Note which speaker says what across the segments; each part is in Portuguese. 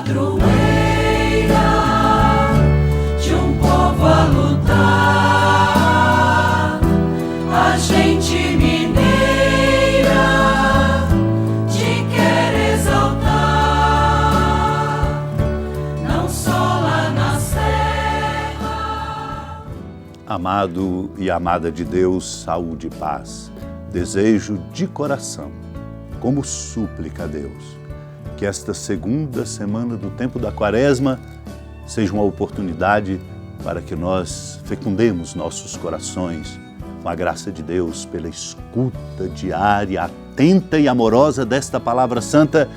Speaker 1: padroeira de um povo a lutar, a gente mineira te quer exaltar, não só lá na serra.
Speaker 2: Amado e amada de Deus, saúde e paz. Desejo de coração, como súplica a Deus, que esta segunda semana do tempo da Quaresma seja uma oportunidade para que nós fecundemos nossos corações com a graça de Deus pela escuta diária, atenta e amorosa desta palavra santa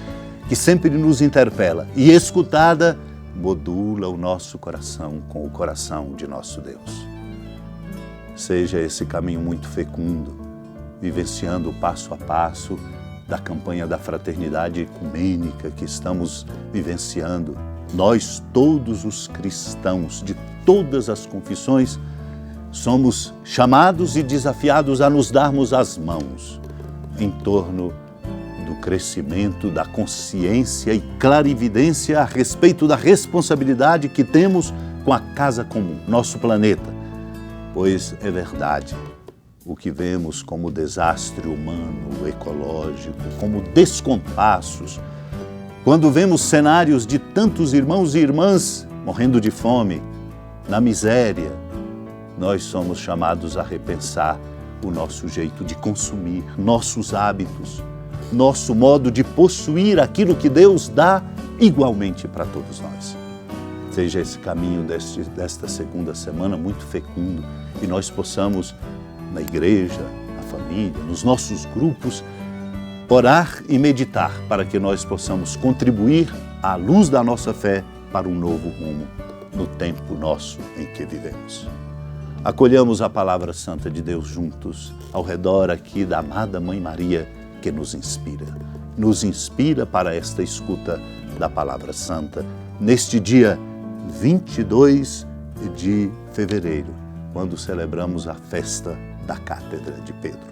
Speaker 2: que sempre nos interpela e escutada modula o nosso coração com o coração de nosso Deus. Seja esse caminho muito fecundo, vivenciando passo a passo da campanha da fraternidade ecumênica que estamos vivenciando. Nós, todos os cristãos de todas as confissões, somos chamados e desafiados a nos darmos as mãos em torno do crescimento da consciência e clarividência a respeito da responsabilidade que temos com a casa comum, nosso planeta. Pois é verdade, o que vemos como desastre humano, ecológico, como descompassos, quando vemos cenários de tantos irmãos e irmãs morrendo de fome, na miséria, nós somos chamados a repensar o nosso jeito de consumir, nossos hábitos, nosso modo de possuir aquilo que Deus dá igualmente para todos nós. Seja esse caminho desta segunda semana muito fecundo e nós possamos, na igreja, na família, nos nossos grupos, orar e meditar para que nós possamos contribuir à luz da nossa fé para um novo rumo no tempo nosso em que vivemos. Acolhamos a palavra santa de Deus juntos, ao redor aqui da amada Mãe Maria, que nos inspira para esta escuta da palavra santa, neste dia 22 de fevereiro, quando celebramos a festa da Cátedra de Pedro.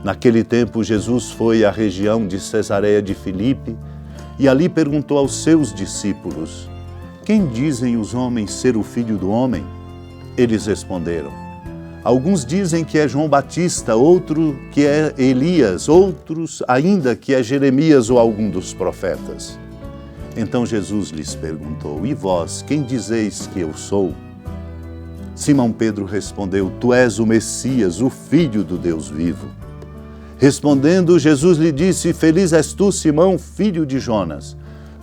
Speaker 2: Naquele tempo, Jesus foi à região de Cesareia de Filipe e ali perguntou aos seus discípulos: quem dizem os homens ser o Filho do Homem? Eles responderam: alguns dizem que é João Batista, outro que é Elias, outros ainda que é Jeremias ou algum dos profetas. Então Jesus lhes perguntou: e vós, quem dizeis que eu sou? Simão Pedro respondeu: tu és o Messias, o Filho do Deus vivo. Respondendo, Jesus lhe disse: feliz és tu, Simão, filho de Jonas,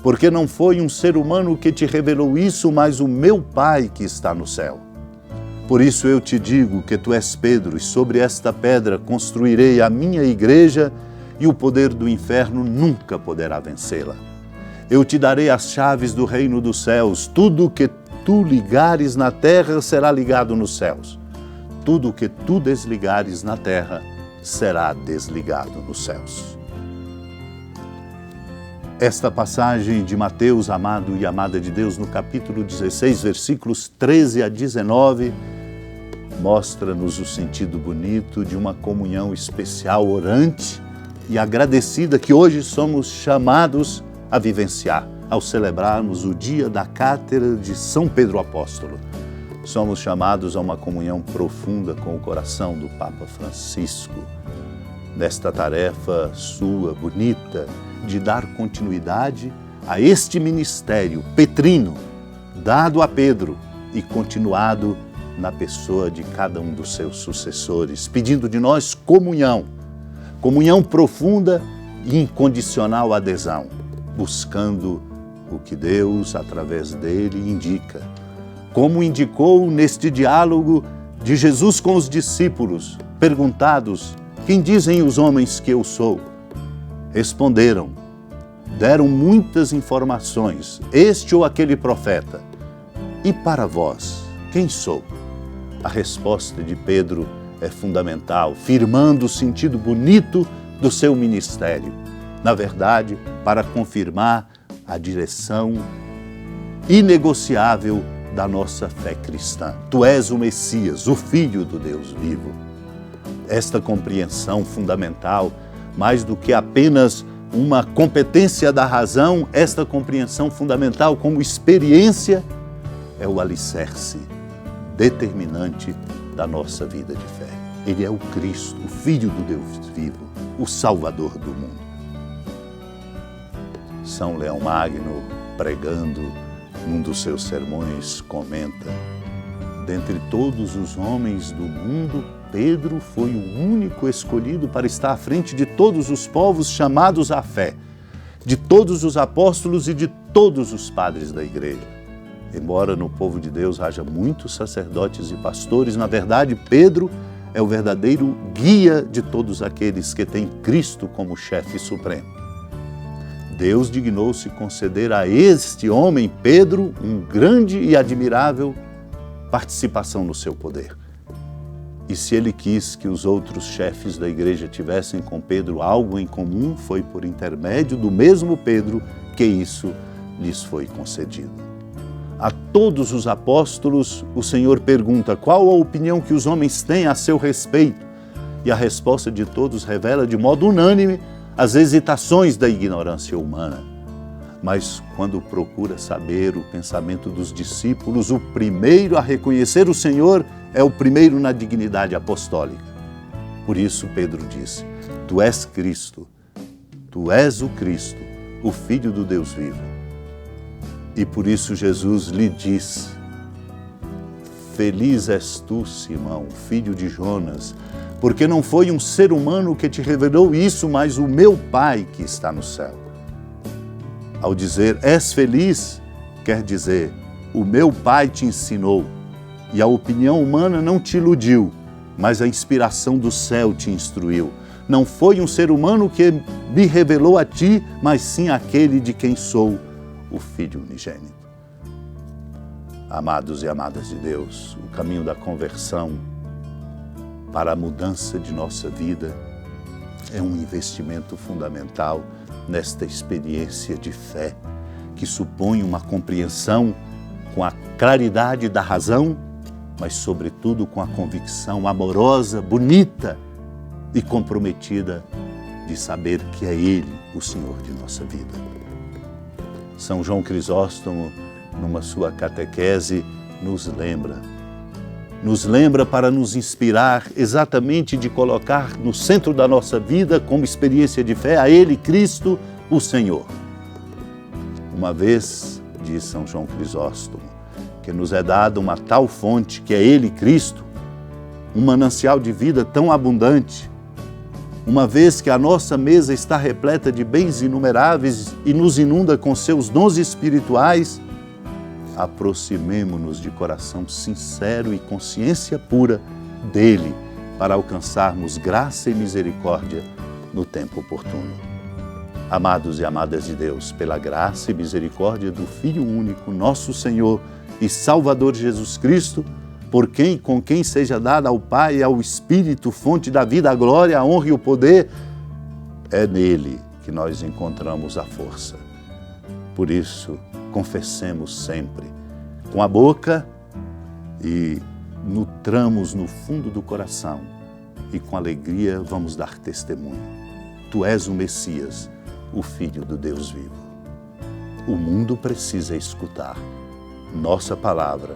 Speaker 2: porque não foi um ser humano que te revelou isso, mas o meu Pai que está no céu. Por isso eu te digo que tu és Pedro, e sobre esta pedra construirei a minha igreja, e o poder do inferno nunca poderá vencê-la. Eu te darei as chaves do reino dos céus. Tudo o que tu ligares na terra será ligado nos céus. Tudo o que tu desligares na terra será desligado nos céus. Esta passagem de Mateus, amado e amada de Deus, no capítulo 16, versículos 13 a 19, mostra-nos o sentido bonito de uma comunhão especial, orante e agradecida que hoje somos chamados a vivenciar ao celebrarmos o dia da Cátedra de São Pedro Apóstolo. Somos chamados a uma comunhão profunda com o coração do Papa Francisco, nesta tarefa sua, bonita, de dar continuidade a este ministério petrino, dado a Pedro e continuado na pessoa de cada um dos seus sucessores, pedindo de nós comunhão profunda e incondicional adesão, buscando o que Deus, através dele, indica. Como indicou neste diálogo de Jesus com os discípulos, perguntados: quem dizem os homens que eu sou? Responderam, deram muitas informações, este ou aquele profeta. E para vós, quem sou? A resposta de Pedro é fundamental, firmando o sentido bonito do seu ministério. Na verdade, para confirmar a direção inegociável da nossa fé cristã. Tu és o Messias, o Filho do Deus vivo. Esta compreensão fundamental, mais do que apenas uma competência da razão, esta compreensão fundamental como experiência é o alicerce determinante da nossa vida de fé. Ele é o Cristo, o Filho do Deus vivo, o Salvador do mundo. São Leão Magno, pregando num dos seus sermões, comenta: dentre todos os homens do mundo, Pedro foi o único escolhido para estar à frente de todos os povos chamados à fé, de todos os apóstolos e de todos os padres da igreja. Embora no povo de Deus haja muitos sacerdotes e pastores, na verdade, Pedro é o verdadeiro guia de todos aqueles que têm Cristo como chefe supremo. Deus dignou-se conceder a este homem, Pedro, um grande e admirável participação no seu poder. E se ele quis que os outros chefes da igreja tivessem com Pedro algo em comum, foi por intermédio do mesmo Pedro que isso lhes foi concedido. A todos os apóstolos, o Senhor pergunta qual a opinião que os homens têm a seu respeito, e a resposta de todos revela de modo unânime as hesitações da ignorância humana. Mas quando procura saber o pensamento dos discípulos, o primeiro a reconhecer o Senhor é o primeiro na dignidade apostólica. Por isso Pedro disse: Tu és Cristo, Tu és o Cristo, o Filho do Deus vivo. E por isso Jesus lhe diz: Feliz és tu, Simão, filho de Jonas, porque não foi um ser humano que te revelou isso, mas o meu Pai que está no céu. Ao dizer és feliz, quer dizer, o meu Pai te ensinou, e a opinião humana não te iludiu, mas a inspiração do céu te instruiu. Não foi um ser humano que me revelou a ti, mas sim aquele de quem sou o Filho unigênito. Amados e amadas de Deus, o caminho da conversão para a mudança de nossa vida é um investimento fundamental nesta experiência de fé, que supõe uma compreensão com a claridade da razão, mas sobretudo com a convicção amorosa, bonita e comprometida de saber que é Ele o Senhor de nossa vida. São João Crisóstomo, numa sua catequese, nos lembra para nos inspirar exatamente de colocar no centro da nossa vida, como experiência de fé, a Ele, Cristo, o Senhor. Uma vez, diz São João Crisóstomo, que nos é dada uma tal fonte, que é Ele, Cristo, um manancial de vida tão abundante, uma vez que a nossa mesa está repleta de bens inumeráveis e nos inunda com seus dons espirituais, aproximemo-nos de coração sincero e consciência pura dele, para alcançarmos graça e misericórdia no tempo oportuno. Amados e amadas de Deus, pela graça e misericórdia do Filho único, nosso Senhor e Salvador Jesus Cristo, por quem e com quem seja dada ao Pai e ao Espírito, fonte da vida, a glória, a honra e o poder, é nele que nós encontramos a força. Por isso, confessemos sempre com a boca e nutramos no fundo do coração, e com alegria vamos dar testemunho. Tu és o Messias, o Filho do Deus vivo. O mundo precisa escutar nossa palavra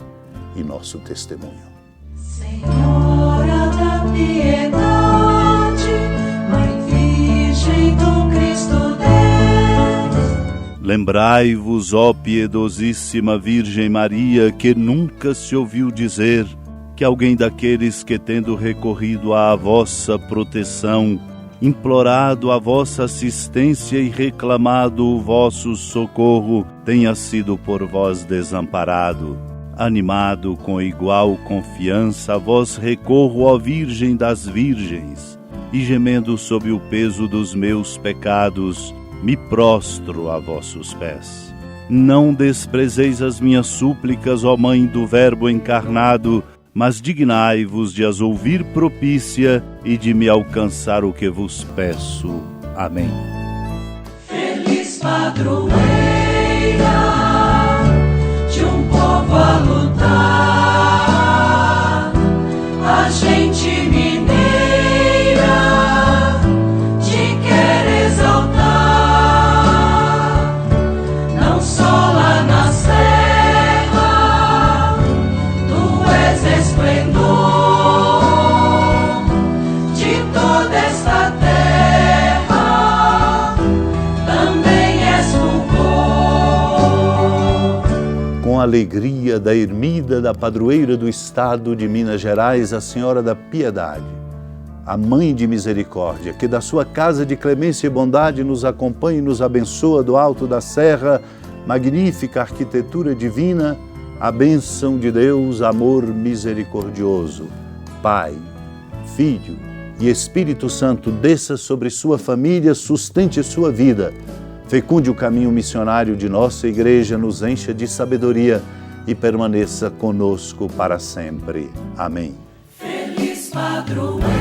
Speaker 2: e nosso testemunho.
Speaker 1: Senhora da piedade, Mãe Virgem do Cristo Deus.
Speaker 3: Lembrai-vos, ó piedosíssima Virgem Maria, que nunca se ouviu dizer que alguém daqueles que, tendo recorrido à vossa proteção, implorado a vossa assistência e reclamado o vosso socorro, tenha sido por vós desamparado. Animado com igual confiança, a vós recorro, ó Virgem das Virgens, e gemendo sob o peso dos meus pecados, me prostro a vossos pés. Não desprezeis as minhas súplicas, ó Mãe do Verbo encarnado, mas dignai-vos de as ouvir propícia e de me alcançar o que vos peço. Amém.
Speaker 1: Feliz padroeira de um povo a lutar, a gente mineira te quer exaltar.
Speaker 2: com a alegria da ermida da padroeira do estado de Minas Gerais, a Senhora da Piedade, a Mãe de Misericórdia, que da sua casa de clemência e bondade nos acompanha e nos abençoa do alto da serra, magnífica arquitetura divina, a bênção de Deus, amor misericordioso, Pai, Filho e Espírito Santo, desça sobre sua família, sustente sua vida, fecunde o caminho missionário de nossa igreja, nos encha de sabedoria e permaneça conosco para sempre. Amém.
Speaker 1: Feliz padroeiro.